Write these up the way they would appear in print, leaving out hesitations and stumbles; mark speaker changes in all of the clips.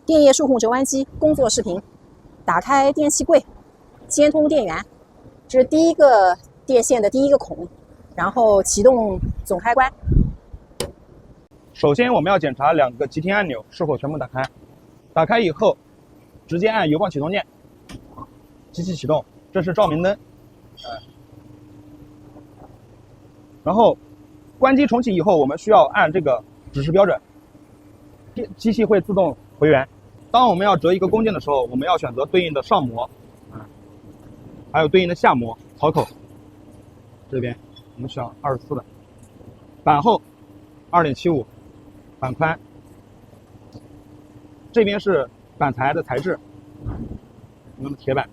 Speaker 1: 电液数控折弯机工作视频，打开电器柜，接通电源，这是第一个电线的第一个孔，然后启动总开关。
Speaker 2: 首先我们要检查2个急停按钮是否全部打开，打开以后直接按油泵启动键，机器启动，这是照明灯，然后关机重启以后，我们需要按这个指示标准，机器会自动回原。当我们要折一个工件的时候，我们要选择对应的上模，还有对应的下模槽口。这边我们选24的，板厚2.75，板宽。这边是板材的材质，我们的铁板。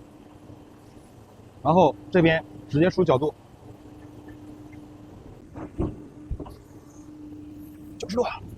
Speaker 2: 然后这边直接输角度，90度。